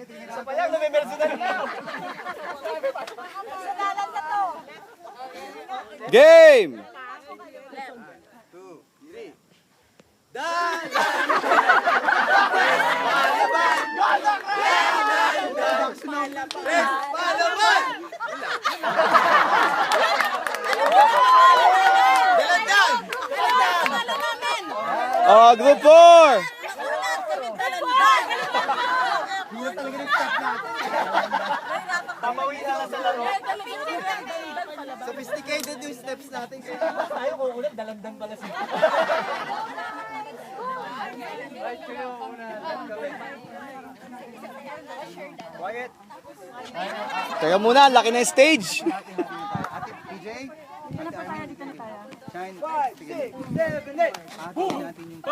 Sa payang, lumimersunan na. Game! Oh, group 4! Papawi na lang sa laro. Sophisticated yung steps natin. Tayo kukulat, dalamdam pala siya. Quiet. Teka muna, laki na yung stage. Ate PJ. Dito na po tayo, dito na tayo. Shine. 5, 6, 7, 8. Ate natin yung